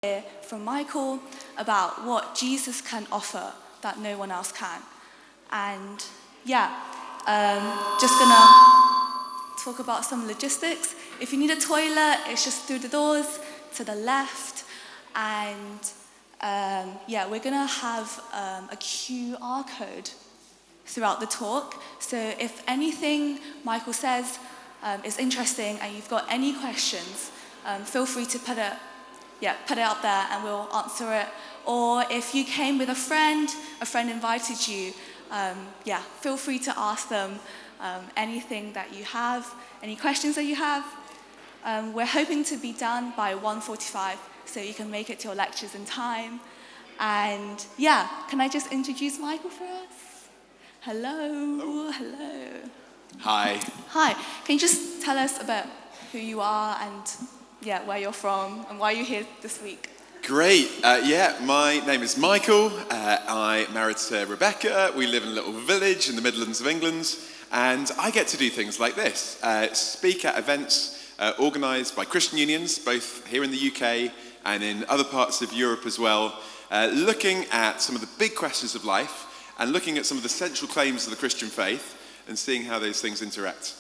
hear from Michael about what Jesus can offer that no one else can. And just gonna talk about some logistics. If you need a toilet, it's just through the doors to the left. And we're gonna have a QR code throughout the talk. So if anything Michael says is interesting and you've got any questions, feel free to put it up there and we'll answer it. Or if you came with a friend invited you, feel free to ask them anything that you have, any questions that you have. We're hoping to be done by 1:45, so you can make it to your lectures in time. And can I just introduce Michael for us? Hello. Hi. Hi, can you just tell us about who you are and where you're from and why you're here this week? Great. My name is Michael. I'm married to Rebecca. We live in a little village in the Midlands of England. And I get to do things like this. Speak at events organised by Christian unions, both here in the UK and in other parts of Europe as well, looking at some of the big questions of life and looking at some of the central claims of the Christian faith and seeing how those things interact.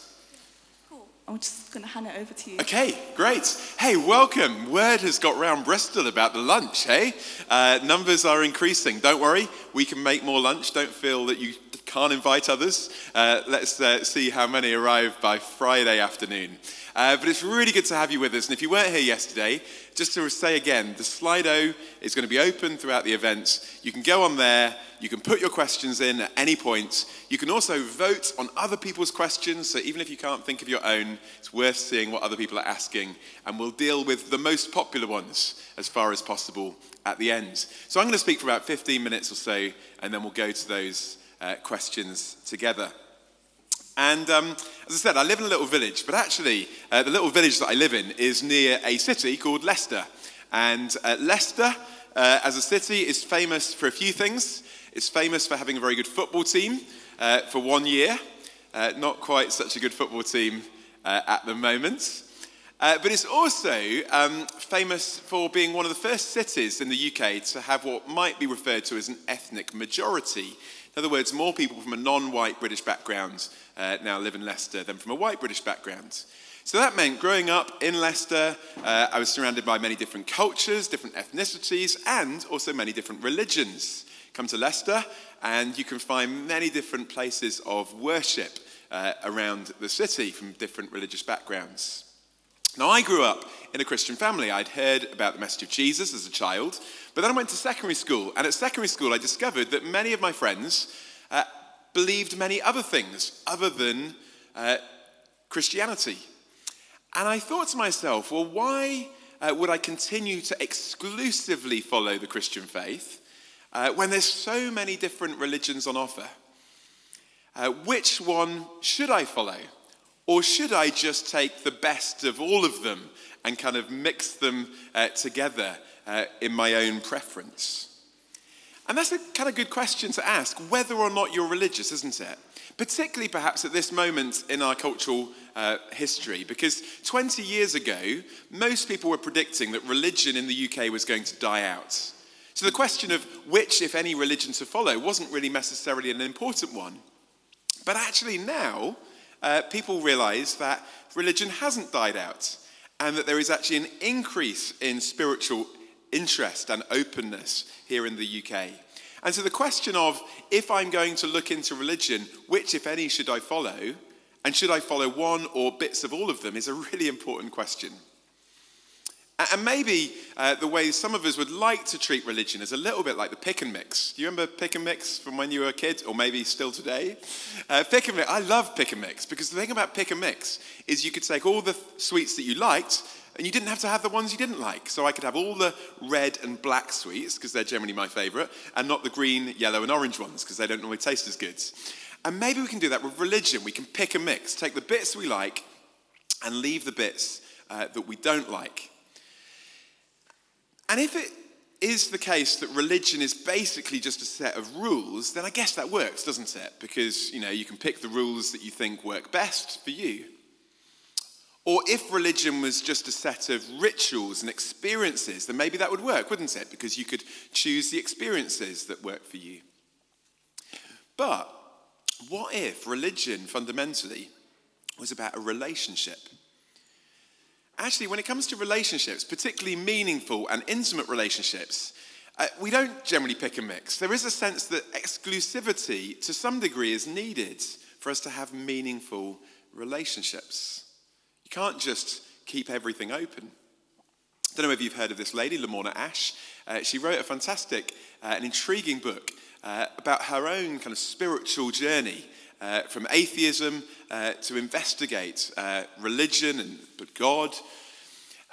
Cool. I'm just going to hand it over to you. Okay, great. Hey, welcome. Word has got round Bristol about the lunch, hey? Numbers are increasing. Don't worry, we can make more lunch. Don't feel that you can't invite others. Let's see how many arrive by Friday afternoon. But it's really good to have you with us. And if you weren't here yesterday, just to say again, the Slido is going to be open throughout the event. You can go on there. You can put your questions in at any point. You can also vote on other people's questions. So even if you can't think of your own, it's worth seeing what other people are asking. And we'll deal with the most popular ones as far as possible at the end. So I'm going to speak for about 15 minutes or so, and then we'll go to those questions together. And as I said, I live in a little village, but actually the little village that I live in is near a city called Leicester. And Leicester, as a city, is famous for a few things. It's famous for having a very good football team for 1 year. Not quite such a good football team at the moment. But it's also famous for being one of the first cities in the UK to have what might be referred to as an ethnic majority. In other words, more people from a non-white British background now live in Leicester than from a white British background. So that meant growing up in Leicester, I was surrounded by many different cultures, different ethnicities, and also many different religions. Come to Leicester, and you can find many different places of worship around the city from different religious backgrounds. Now, I grew up in a Christian family. I'd heard about the message of Jesus as a child, but then I went to secondary school, and at secondary school I discovered that many of my friends believed many other things other than Christianity. And I thought to myself, well, why would I continue to exclusively follow the Christian faith when there's so many different religions on offer? Which one should I follow? Or should I just take the best of all of them and kind of mix them together in my own preference? And that's a kind of good question to ask, whether or not you're religious, isn't it? Particularly perhaps at this moment in our cultural history, because 20 years ago, most people were predicting that religion in the UK was going to die out. So the question of which, if any, religion to follow wasn't really necessarily an important one. But actually now, people realise that religion hasn't died out and that there is actually an increase in spiritual interest and openness here in the UK. And so the question of, if I'm going to look into religion, which, if any, should I follow? And should I follow one or bits of all of them is a really important question. And maybe the way some of us would like to treat religion is a little bit like the pick and mix. Do you remember pick and mix from when you were a kid, or maybe still today? Pick and mix. I love pick and mix, because the thing about pick and mix is you could take all the sweets that you liked, and you didn't have to have the ones you didn't like. So I could have all the red and black sweets, because they're generally my favourite, and not the green, yellow, and orange ones, because they don't normally taste as good. And maybe we can do that with religion. We can pick and mix, take the bits we like, and leave the bits that we don't like. And if it is the case that religion is basically just a set of rules, then I guess that works, doesn't it? Because, you can pick the rules that you think work best for you. Or if religion was just a set of rituals and experiences, then maybe that would work, wouldn't it? Because you could choose the experiences that work for you. But what if religion fundamentally was about a relationship? Actually, when it comes to relationships, particularly meaningful and intimate relationships, we don't generally pick a mix. There is a sense that exclusivity, to some degree, is needed for us to have meaningful relationships. You can't just keep everything open. I don't know if you've heard of this lady, Lamorna Ash. She wrote a fantastic and intriguing book about her own kind of spiritual journey from atheism to investigate religion and God.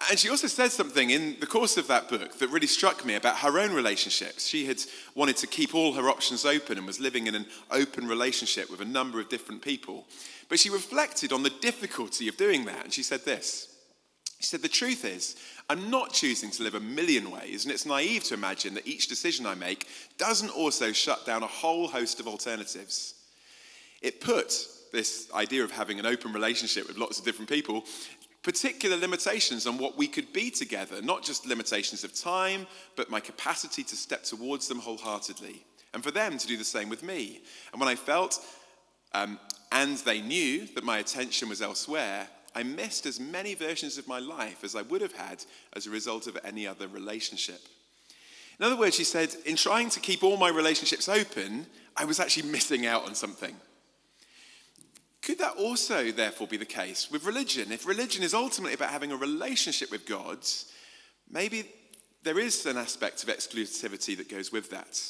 And she also said something in the course of that book that really struck me about her own relationships. She had wanted to keep all her options open and was living in an open relationship with a number of different people. But she reflected on the difficulty of doing that, and she said this. She said, "The truth is, I'm not choosing to live a million ways, and it's naive to imagine that each decision I make doesn't also shut down a whole host of alternatives." It put this idea of having an open relationship with lots of different people particular limitations on what we could be together, not just limitations of time, but my capacity to step towards them wholeheartedly, and for them to do the same with me. And when I felt, and they knew that my attention was elsewhere, I missed as many versions of my life as I would have had as a result of any other relationship. In other words, she said, in trying to keep all my relationships open, I was actually missing out on something. Could that also, therefore, be the case with religion? If religion is ultimately about having a relationship with God, maybe there is an aspect of exclusivity that goes with that.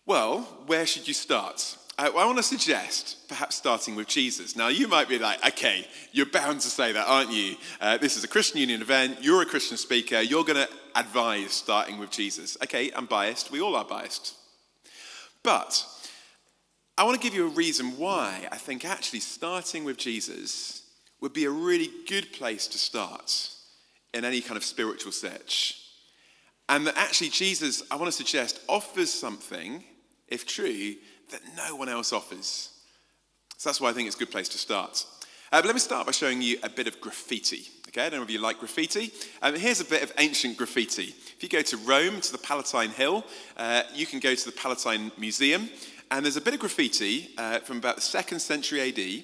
Well, where should you start? I want to suggest perhaps starting with Jesus. Now, you might be like, okay, you're bound to say that, aren't you? This is a Christian Union event. You're a Christian speaker. You're going to advise starting with Jesus. Okay, I'm biased. We all are biased. But I want to give you a reason why I think actually starting with Jesus would be a really good place to start in any kind of spiritual search. And that actually Jesus, I want to suggest, offers something, if true, that no one else offers. So that's why I think it's a good place to start. But let me start by showing you a bit of graffiti. Okay, I don't know if you like graffiti. Here's a bit of ancient graffiti. If you go to Rome, to the Palatine Hill, you can go to the Palatine Museum, and there's a bit of graffiti from about the 2nd century AD,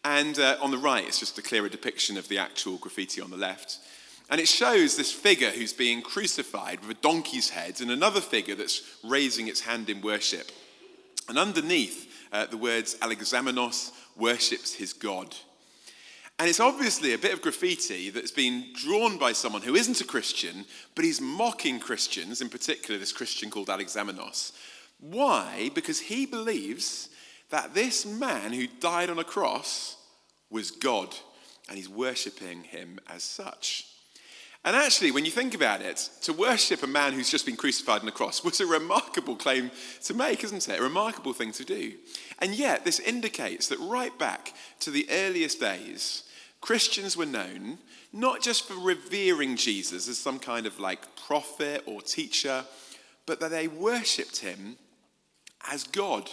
and on the right, it's just a clearer depiction of the actual graffiti on the left. And it shows this figure who's being crucified with a donkey's head, and another figure that's raising its hand in worship. And underneath, the words, Alexamenos worships his God. And it's obviously a bit of graffiti that's been drawn by someone who isn't a Christian, but he's mocking Christians, in particular this Christian called Alexamenos. Why? Because he believes that this man who died on a cross was God, and he's worshipping him as such. And actually, when you think about it, to worship a man who's just been crucified on a cross was a remarkable claim to make, isn't it? A remarkable thing to do. And yet, this indicates that right back to the earliest days, Christians were known not just for revering Jesus as some kind of like prophet or teacher, but that they worshipped him as God.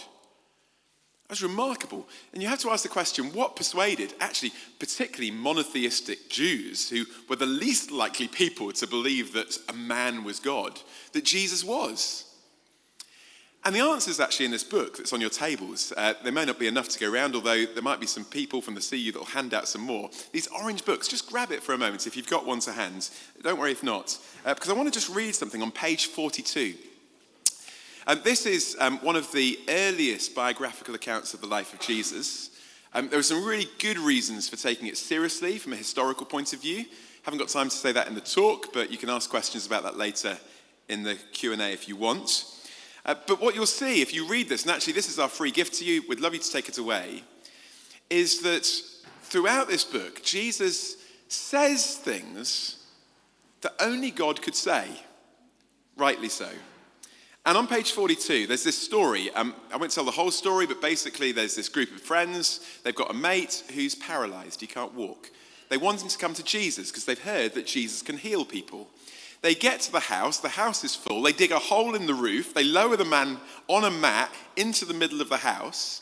That's remarkable. And you have to ask the question, what persuaded, actually, particularly monotheistic Jews, who were the least likely people to believe that a man was God, that Jesus was? And the answer is actually in this book that's on your tables. There may not be enough to go around, although there might be some people from the CU that will hand out some more. These orange books, just grab it for a moment if you've got one to hand. Don't worry if not. Because I want to just read something on page 42. This is one of the earliest biographical accounts of the life of Jesus. There are some really good reasons for taking it seriously from a historical point of view. Haven't got time to say that in the talk, but you can ask questions about that later in the Q&A if you want. But what you'll see if you read this, and actually this is our free gift to you, we'd love you to take it away, is that throughout this book, Jesus says things that only God could say, rightly so. And on page 42, there's this story. I won't tell the whole story, but basically there's this group of friends. They've got a mate who's paralyzed. He can't walk. They want him to come to Jesus because they've heard that Jesus can heal people. They get to the house is full. They dig a hole in the roof. They lower the man on a mat into the middle of the house.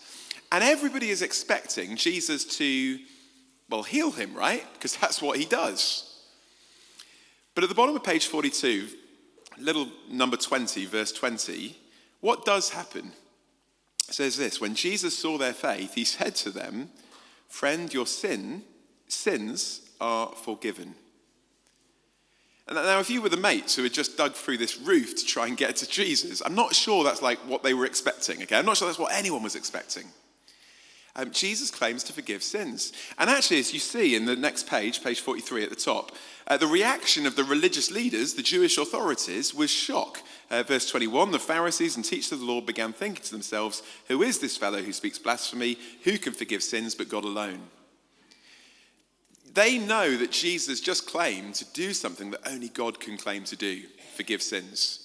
And everybody is expecting Jesus to well, heal him, right? Because that's what he does. But at the bottom of page 42, little number 20, verse 20, what does happen? It says this: when Jesus saw their faith, he said to them, "Friend, your sins are forgiven." And now, if you were the mates who had just dug through this roof to try and get to Jesus, I'm not sure that's like what they were expecting, okay? I'm not sure that's what anyone was expecting. Jesus claims to forgive sins. And actually, as you see in the next page, page 43 at the top, the reaction of the religious leaders, the Jewish authorities, was shock. Verse 21, the Pharisees and teachers of the law began thinking to themselves, "Who is this fellow who speaks blasphemy? Who can forgive sins but God alone?" They know that Jesus just claimed to do something that only God can claim to do: forgive sins.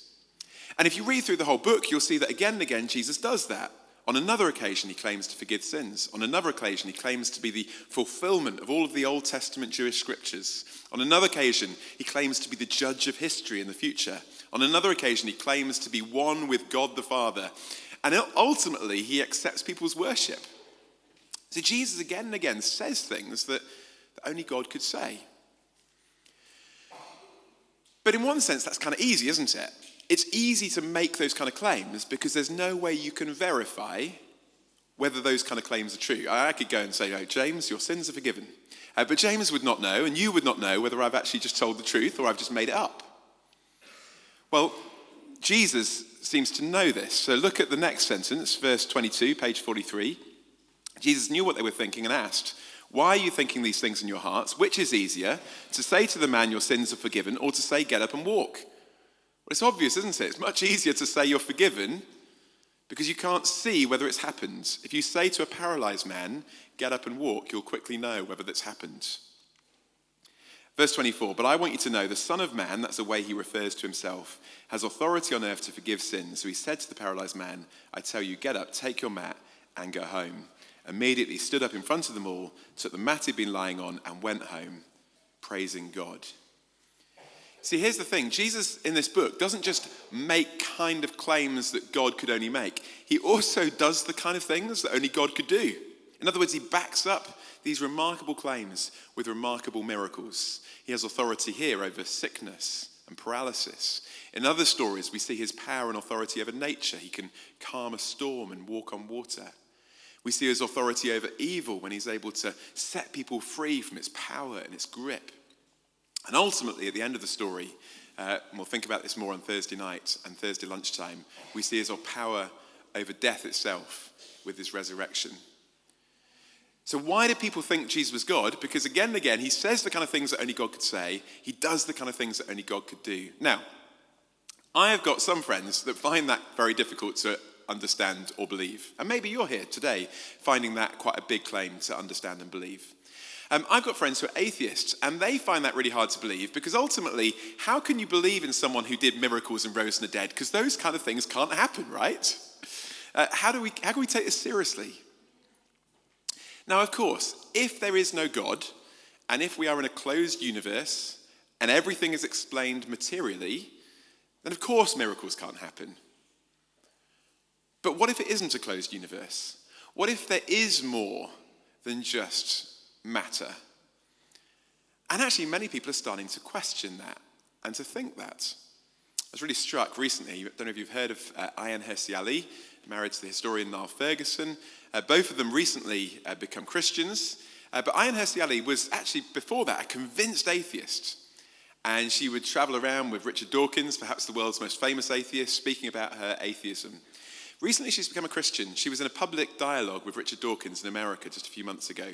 And if you read through the whole book, you'll see that again and again Jesus does that. On another occasion, he claims to forgive sins. On another occasion, he claims to be the fulfillment of all of the Old Testament Jewish scriptures. On another occasion, he claims to be the judge of history in the future. On another occasion, he claims to be one with God the Father. And ultimately, he accepts people's worship. So Jesus again and again says things that only God could say. But in one sense, that's kind of easy, isn't it? It's easy to make those kind of claims because there's no way you can verify whether those kind of claims are true. I could go and say, "Oh, James, your sins are forgiven." But James would not know, and you would not know whether I've actually just told the truth or I've just made it up. Well, Jesus seems to know this. So look at the next sentence, verse 22, page 43. Jesus knew what they were thinking and asked, "Why are you thinking these things in your hearts? Which is easier, to say to the man, 'Your sins are forgiven,' or to say, 'Get up and walk'?" Well, it's obvious, isn't it? It's much easier to say you're forgiven because you can't see whether it's happened. If you say to a paralyzed man, "Get up and walk," you'll quickly know whether that's happened. Verse 24, "But I want you to know the Son of Man," that's the way he refers to himself, "has authority on earth to forgive sins." So he said to the paralyzed man, "I tell you, get up, take your mat, and go home." Immediately stood up in front of them all, took the mat he'd been lying on, and went home, praising God. See, here's the thing. Jesus in this book doesn't just make kind of claims that God could only make. He also does the kind of things that only God could do. In other words, he backs up these remarkable claims with remarkable miracles. He has authority here over sickness and paralysis. In other stories, we see his power and authority over nature. He can calm a storm and walk on water. We see his authority over evil when he's able to set people free from its power and its grip. And ultimately, at the end of the story, and we'll think about this more on Thursday night and Thursday lunchtime, we see his power over death itself with his resurrection. So why do people think Jesus was God? Because again and again, he says the kind of things that only God could say. He does the kind of things that only God could do. Now, I have got some friends that find that very difficult to understand or believe. And maybe you're here today finding that quite a big claim to understand and believe. I've got friends who are atheists, and they find that really hard to believe because ultimately, how can you believe in someone who did miracles and rose from the dead? Because those kind of things can't happen, right? How can we take this seriously? Now, of course, if there is no God, and if we are in a closed universe, and everything is explained materially, then of course miracles can't happen. But what if it isn't a closed universe? What if there is more than just matter? And actually, many people are starting to question that and to think that. I was really struck recently, I don't know if you've heard of Ayaan Hirsi Ali, married to the historian Niall Ferguson. Both of them recently become Christians. But Ayaan Hirsi Ali was actually, before that, a convinced atheist. And she would travel around with Richard Dawkins, perhaps the world's most famous atheist, speaking about her atheism. Recently, she's become a Christian. She was in a public dialogue with Richard Dawkins in America just a few months ago.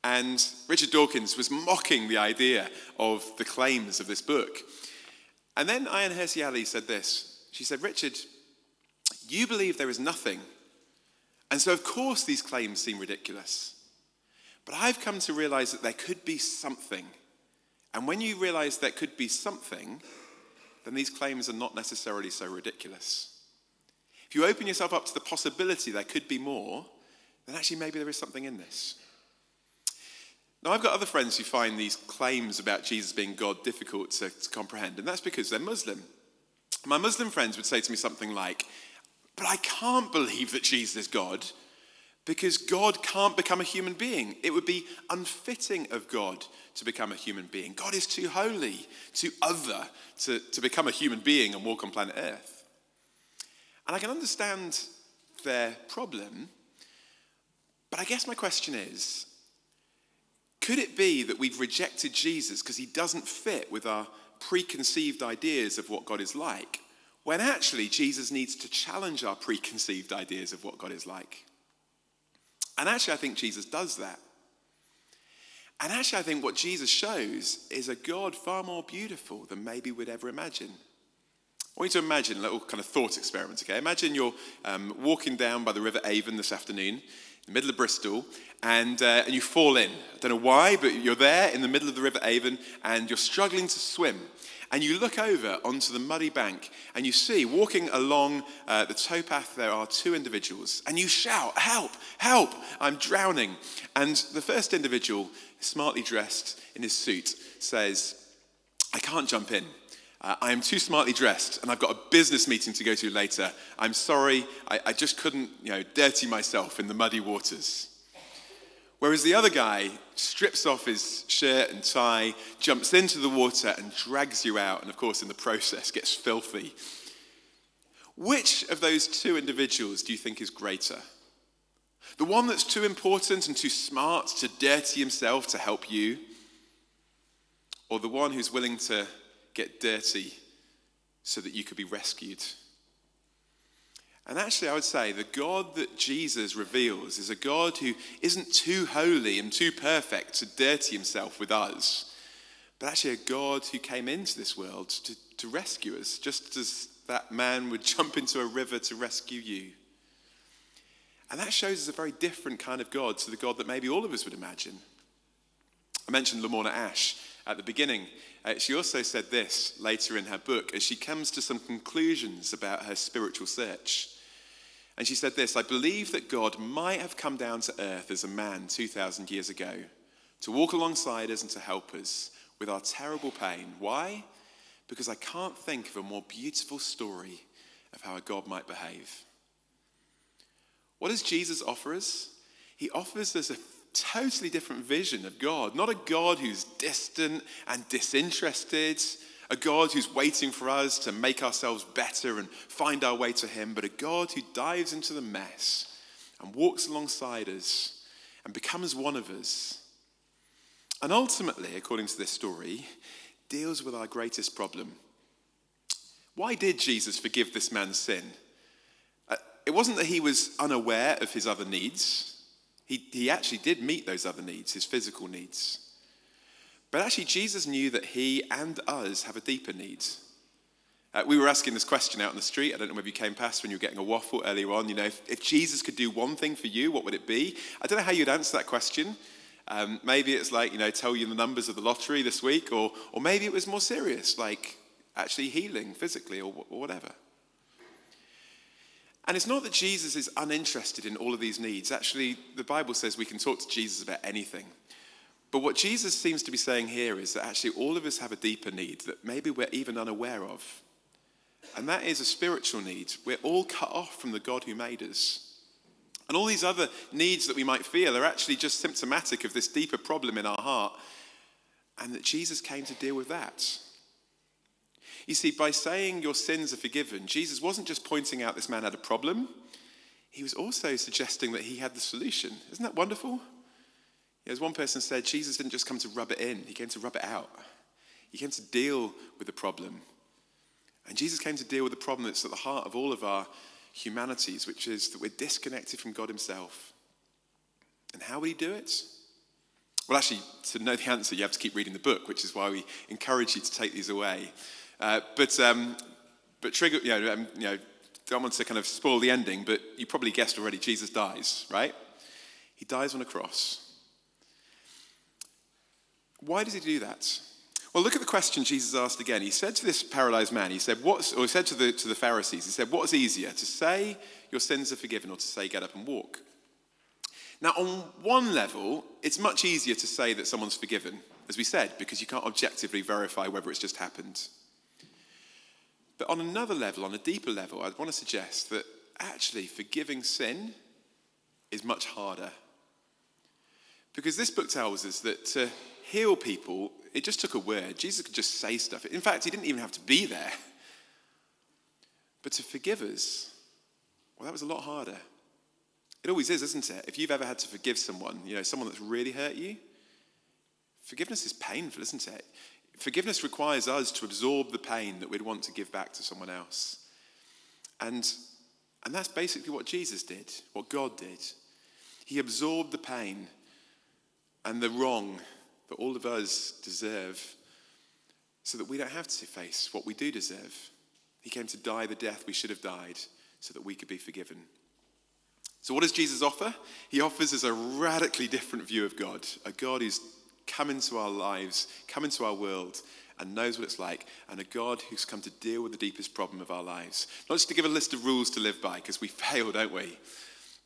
And Richard Dawkins was mocking the idea of the claims of this book. And then Ayaan Hirsi Ali said this. She said, "Richard, you believe there is nothing. And so, of course, these claims seem ridiculous. But I've come to realize that there could be something. And when you realize there could be something, then these claims are not necessarily so ridiculous. If you open yourself up to the possibility there could be more, then actually maybe there is something in this." Now, I've got other friends who find these claims about Jesus being God difficult to comprehend, and that's because they're Muslim. My Muslim friends would say to me something like, "But I can't believe that Jesus is God Because God can't become a human being. It would be unfitting of God to become a human being. God is too holy, too other to become a human being and walk on planet Earth. And I can understand their problem, but I guess my question is, could it be that we've rejected Jesus because he doesn't fit with our preconceived ideas of what God is like, when actually Jesus needs to challenge our preconceived ideas of what God is like? And actually, I think Jesus does that. And actually, I think what Jesus shows is a God far more beautiful than maybe we'd ever imagine. I want you to imagine a little kind of thought experiment, okay? Imagine you're walking down by the River Avon this afternoon, in the middle of Bristol, and you fall in. I don't know why, but you're there in the middle of the River Avon, and you're struggling to swim. And you look over onto the muddy bank, and you see, walking along the towpath, there are two individuals. And you shout, "Help, help, I'm drowning." And the first individual, smartly dressed in his suit, says, "I can't jump in. I am too smartly dressed, and I've got a business meeting to go to later. I'm sorry, I just couldn't, dirty myself in the muddy waters." Whereas the other guy strips off his shirt and tie, jumps into the water and drags you out, and of course in the process gets filthy. Which of those two individuals do you think is greater? The one that's too important and too smart to dirty himself to help you? Or the one who's willing to get dirty so that you could be rescued? And actually, I would say the God that Jesus reveals is a God who isn't too holy and too perfect to dirty himself with us, but actually a God who came into this world to rescue us, just as that man would jump into a river to rescue you. And that shows us a very different kind of God to the God that maybe all of us would imagine. I mentioned Lamorna Ash at the beginning. She also said this later in her book as she comes to some conclusions about her spiritual search. And she said this: "I believe that God might have come down to earth as a man 2,000 years ago to walk alongside us and to help us with our terrible pain. Why? Because I can't think of a more beautiful story of how a God might behave." What does Jesus offer us? He offers us a totally different vision of God. Not a God who's distant and disinterested, a God who's waiting for us to make ourselves better and find our way to him, but a God who dives into the mess and walks alongside us and becomes one of us. And ultimately, according to this story, deals with our greatest problem. Why did Jesus forgive this man's sin? It wasn't that he was unaware of his other needs. He actually did meet those other needs, his physical needs. But actually, Jesus knew that he and us have a deeper need. We were asking this question out on the street. I don't know whether you came past when you were getting a waffle earlier on. If Jesus could do one thing for you, what would it be? I don't know how you'd answer that question. Maybe it's like, tell you the numbers of the lottery this week, or maybe it was more serious, like actually healing physically or whatever. And it's not that Jesus is uninterested in all of these needs. Actually, the Bible says we can talk to Jesus about anything. But what Jesus seems to be saying here is that actually all of us have a deeper need that maybe we're even unaware of. And that is a spiritual need. We're all cut off from the God who made us. And all these other needs that we might feel are actually just symptomatic of this deeper problem in our heart. And that Jesus came to deal with that. You see, by saying your sins are forgiven, Jesus wasn't just pointing out this man had a problem. He was also suggesting that he had the solution. Isn't that wonderful? As one person said, Jesus didn't just come to rub it in. He came to rub it out. He came to deal with the problem. And Jesus came to deal with the problem that's at the heart of all of our humanities, which is that we're disconnected from God himself. And how would he do it? Well, actually, to know the answer, you have to keep reading the book, which is why we encourage you to take these away. But trigger, don't want to kind of spoil the ending, but you probably guessed already, Jesus dies, right? He dies on a cross. Why does he do that? Well, look at the question Jesus asked again. He said to this paralyzed man, he said to the Pharisees, he said, "What is easier, to say your sins are forgiven or to say get up and walk?" Now, on one level, it's much easier to say that someone's forgiven, as we said, because you can't objectively verify whether it's just happened. But on another level, on a deeper level, I'd want to suggest that actually forgiving sin is much harder. Because this book tells us that to heal people, it just took a word. Jesus could just say stuff. In fact, he didn't even have to be there. But to forgive us, well, that was a lot harder. It always is, isn't it? If you've ever had to forgive someone, someone that's really hurt you, forgiveness is painful, isn't it? Forgiveness requires us to absorb the pain that we'd want to give back to someone else. And that's basically what Jesus did, what God did. He absorbed the pain and the wrong that all of us deserve so that we don't have to face what we do deserve. He came to die the death we should have died so that we could be forgiven. So what does Jesus offer? He offers us a radically different view of God, a God who's come into our lives, come into our world, and knows what it's like, and a God who's come to deal with the deepest problem of our lives. Not just to give a list of rules to live by, because we fail, don't we?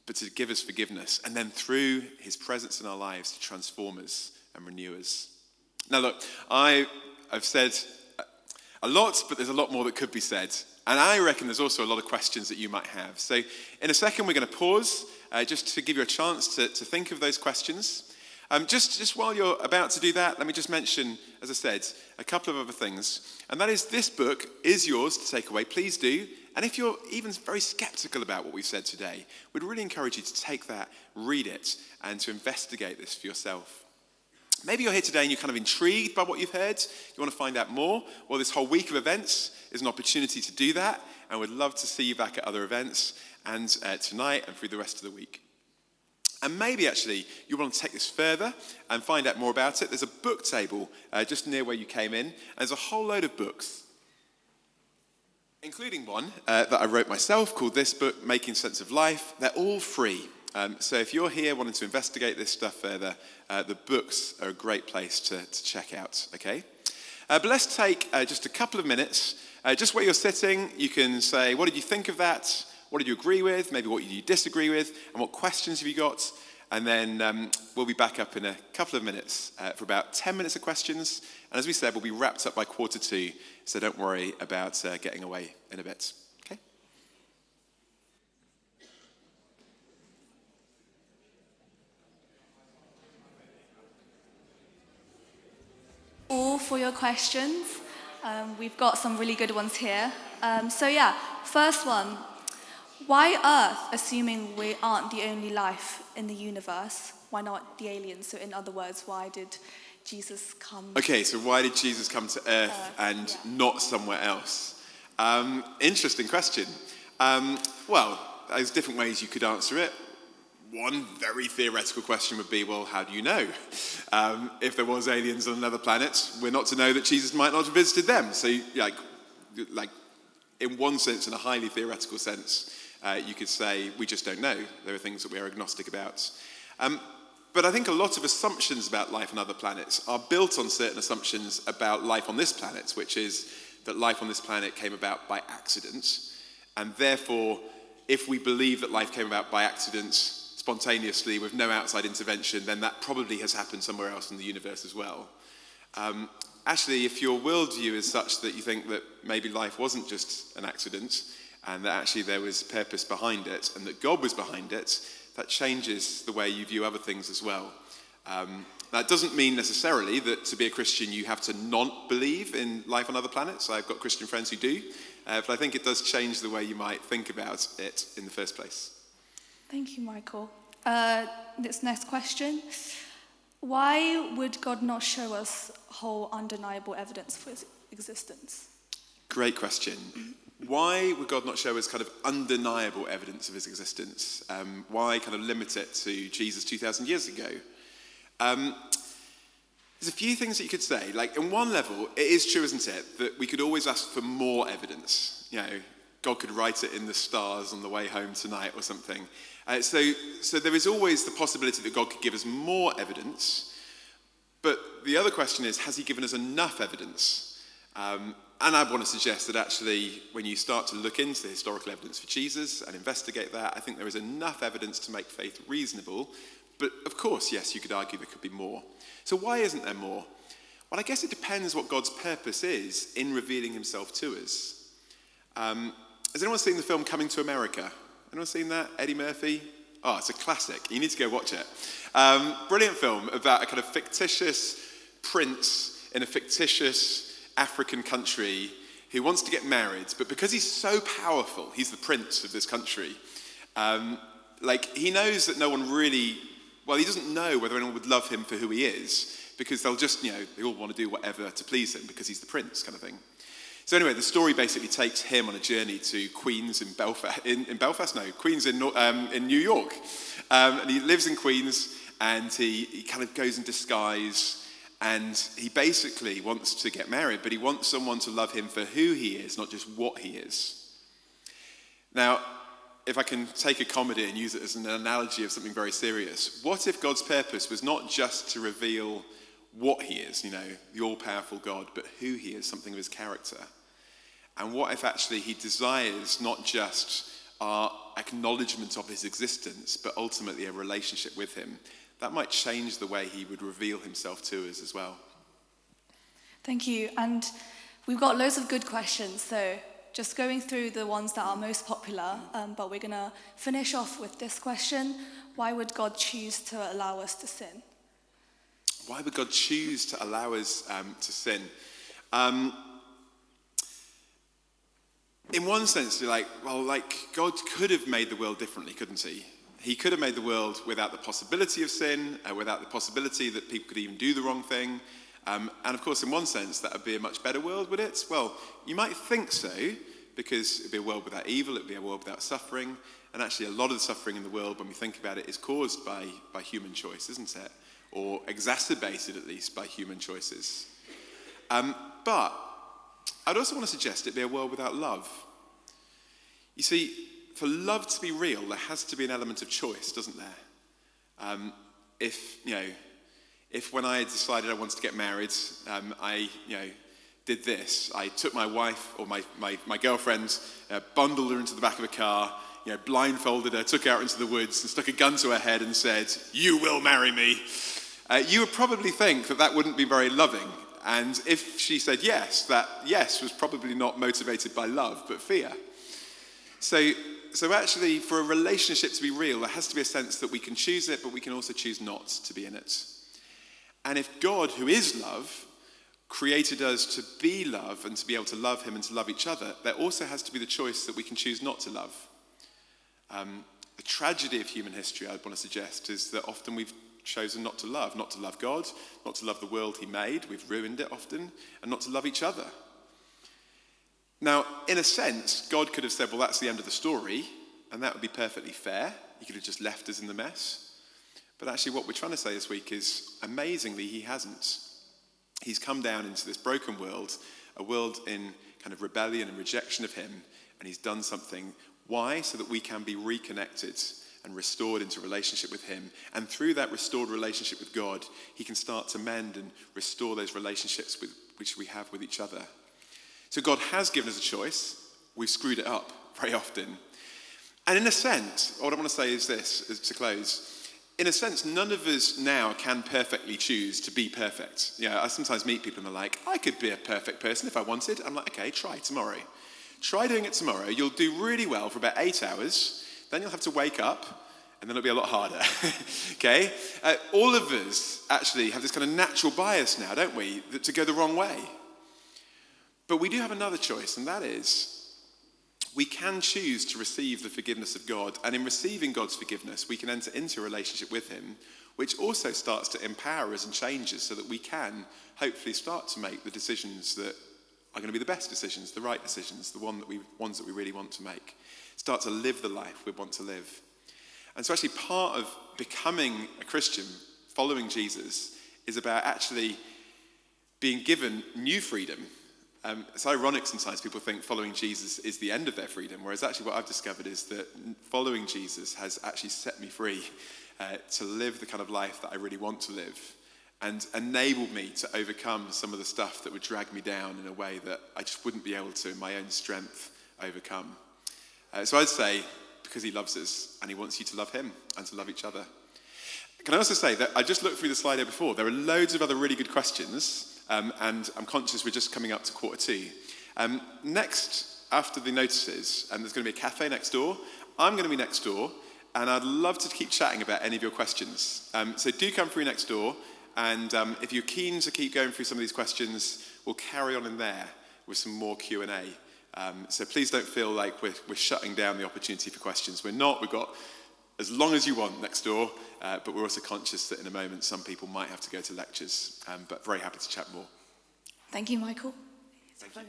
But to give us forgiveness, and then through his presence in our lives to transform us and renew us. Now look, I've said a lot, but there's a lot more that could be said. And I reckon there's also a lot of questions that you might have. So in a second, we're going to pause just to give you a chance to think of those questions. Just while you're about to do that, let me just mention, as I said, a couple of other things. And that is, this book is yours to take away. Please do. And if you're even very skeptical about what we've said today, we'd really encourage you to take that, read it, and to investigate this for yourself. Maybe you're here today and you're kind of intrigued by what you've heard. You want to find out more. Well, this whole week of events is an opportunity to do that. And we'd love to see you back at other events and tonight and through the rest of the week. And maybe actually you want to take this further and find out more about it. There's a book table just near where you came in. And there's a whole load of books, including one that I wrote myself called this book, Making Sense of Life. They're all free. So if you're here wanting to investigate this stuff further, the books are a great place to check out, okay? But let's take just a couple of minutes. Just where you're sitting, you can say, what did you think of that? What did you agree with? Maybe what did you disagree with? And what questions have you got? And then we'll be back up in a couple of minutes for about 10 minutes of questions. And as we said, we'll be wrapped up by 1:45, so don't worry about getting away in a bit. Okay? All for your questions. We've got some really good ones here. First one. Why Earth, assuming we aren't the only life in the universe? Why not the aliens? So in other words, why did Jesus come? Okay, so why did Jesus come to Earth and not somewhere else? Interesting question. Well, there's different ways you could answer it. One very theoretical question would be, well, how do you know? If there was aliens on another planet, we're not to know that Jesus might not have visited them. So, like in one sense, in a highly theoretical sense, you could say we just don't know. There are things that we are agnostic about. But I think a lot of assumptions about life on other planets are built on certain assumptions about life on this planet, which is that life on this planet came about by accident. And therefore, if we believe that life came about by accident, spontaneously, with no outside intervention, then that probably has happened somewhere else in the universe as well. Actually, if your worldview is such that you think that maybe life wasn't just an accident, and that actually there was purpose behind it, and that God was behind it, that changes the way you view other things as well. That doesn't mean necessarily that to be a Christian you have to not believe in life on other planets. I've got Christian friends who do, but I think it does change the way you might think about it in the first place. Thank you, Michael. This next question. Why would God not show us whole undeniable evidence for his existence? Great question. Why would God not show us kind of undeniable evidence of his existence? Why kind of limit it to Jesus 2,000 years ago? There's a few things that you could say. Like, in one level, it is true, isn't it, that we could always ask for more evidence. God could write it in the stars on the way home tonight or something. So there is always the possibility that God could give us more evidence. But the other question is, has he given us enough evidence? And I want to suggest that actually, when you start to look into the historical evidence for Jesus and investigate that, I think there is enough evidence to make faith reasonable. But of course, yes, you could argue there could be more. So why isn't there more? Well, I guess it depends what God's purpose is in revealing himself to us. Has anyone seen the film Coming to America? Anyone seen that? Eddie Murphy? Oh, it's a classic. You need to go watch it. Brilliant film about a kind of fictitious prince in a fictitious African country who wants to get married, but because he's so powerful, he's the prince of this country, he knows that no one really, he doesn't know whether anyone would love him for who he is, because they'll just, they all want to do whatever to please him because he's the prince kind of thing. So anyway, the story basically takes him on a journey to Queens in Queens in New York. And he lives in Queens, and he kind of goes in disguise, and he basically wants to get married, but he wants someone to love him for who he is, not just what he is. Now, if I can take a comedy and use it as an analogy of something very serious, what if God's purpose was not just to reveal what he is, the all-powerful God, but who he is, something of his character? And what if actually he desires not just our acknowledgement of his existence, but ultimately a relationship with him? That might change the way he would reveal himself to us as well. Thank you. And we've got loads of good questions, so just going through the ones that are most popular, but we're going to finish off with this question. Why would God choose to allow us to sin? Why would God choose to allow us to sin? In one sense, you're God could have made the world differently, couldn't he? He could have made the world without the possibility of sin, without the possibility that people could even do the wrong thing. And of course, in one sense, that would be a much better world, would it? Well, you might think so, because it would be a world without evil, it would be a world without suffering. And actually, a lot of the suffering in the world, when we think about it, is caused by human choice, isn't it? Or exacerbated, at least, by human choices. But I'd also want to suggest it be a world without love. You see, for love to be real, there has to be an element of choice, doesn't there? If when I decided I wanted to get married, I did this. I took my wife or my girlfriend, bundled her into the back of a car, blindfolded her, took her out into the woods and stuck a gun to her head and said, "You will marry me." You would probably think that wouldn't be very loving. And if she said yes, that yes was probably not motivated by love, but fear. So actually, for a relationship to be real, there has to be a sense that we can choose it, but we can also choose not to be in it. And if God, who is love, created us to be love and to be able to love him and to love each other, there also has to be the choice that we can choose not to love. The tragedy of human history, I'd want to suggest, is that often we've chosen not to love God, not to love the world he made, we've ruined it often, and not to love each other. Now, in a sense, God could have said, well, that's the end of the story, and that would be perfectly fair. He could have just left us in the mess. But actually what we're trying to say this week is, amazingly, he hasn't. He's come down into this broken world, a world in kind of rebellion and rejection of him, and he's done something. Why? So that we can be reconnected and restored into relationship with him. And through that restored relationship with God, he can start to mend and restore those relationships which we have with each other. So God has given us a choice. We've screwed it up very often. And in a sense, what I want to say is this, to close. In a sense, none of us now can perfectly choose to be perfect. I sometimes meet people and they're like, I could be a perfect person if I wanted. I'm like, okay, try tomorrow. Try doing it tomorrow. You'll do really well for about 8 hours. Then you'll have to wake up, and then it'll be a lot harder. Okay? All of us actually have this kind of natural bias now, don't we, to go the wrong way. But we do have another choice, and that is we can choose to receive the forgiveness of God, and in receiving God's forgiveness, we can enter into a relationship with him, which also starts to empower us and change us so that we can hopefully start to make the decisions that are going to be the best decisions, the right decisions, the ones that we really want to make. Start to live the life we want to live. And so actually part of becoming a Christian, following Jesus, is about actually being given new freedom. It's ironic sometimes people think following Jesus is the end of their freedom, whereas actually what I've discovered is that following Jesus has actually set me free to live the kind of life that I really want to live, and enabled me to overcome some of the stuff that would drag me down in a way that I just wouldn't be able to in my own strength overcome. So I'd say, because he loves us and he wants you to love him and to love each other. Can I also say that I just looked through the slide here before. There are loads of other really good questions, and I'm conscious we're just coming up to 1:45. Next, after the notices, there's going to be a cafe next door. I'm going to be next door, and I'd love to keep chatting about any of your questions. So do come through next door, and if you're keen to keep going through some of these questions, we'll carry on in there with some more Q&A. So please don't feel like we're shutting down the opportunity for questions. We're not. We've got as long as you want next door, but we're also conscious that in a moment some people might have to go to lectures, but very happy to chat more. Thank you, Michael. Thank you.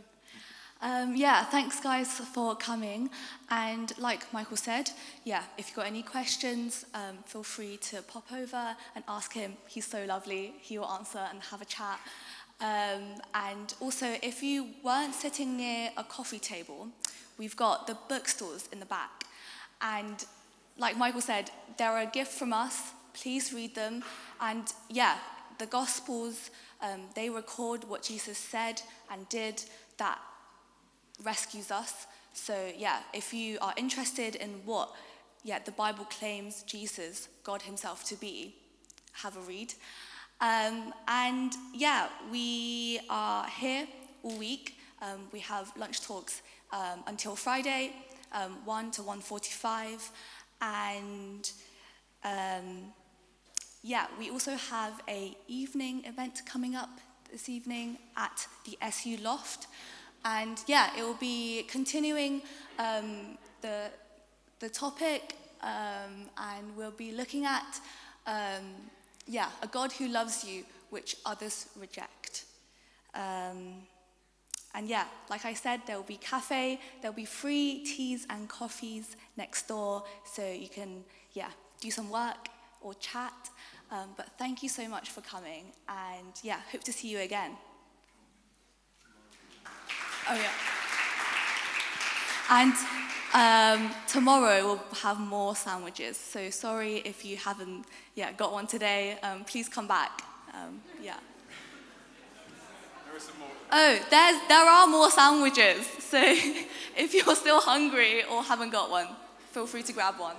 Thanks guys for coming. And like Michael said, if you've got any questions, feel free to pop over and ask him. He's so lovely. He will answer and have a chat. And also, if you weren't sitting near a coffee table, we've got the bookstores in the back. And like Michael said, they're a gift from us. Please read them. And the Gospels, they record what Jesus said and did that rescues us. So if you are interested in what the Bible claims Jesus, God himself, to be, have a read. We are here all week. We have lunch talks until Friday, 1 to 1:45. And we also have a evening event coming up this evening at the SU Loft. And it will be continuing the topic, and we'll be looking at a God who loves you, which others reject. Like I said, there will be cafe, there'll be free teas and coffees next door, so you can do some work or chat. But thank you so much for coming, and hope to see you again. And tomorrow we'll have more sandwiches. So sorry if you haven't got one today. Please come back. There are some more. There are more sandwiches. So if you're still hungry or haven't got one, feel free to grab one.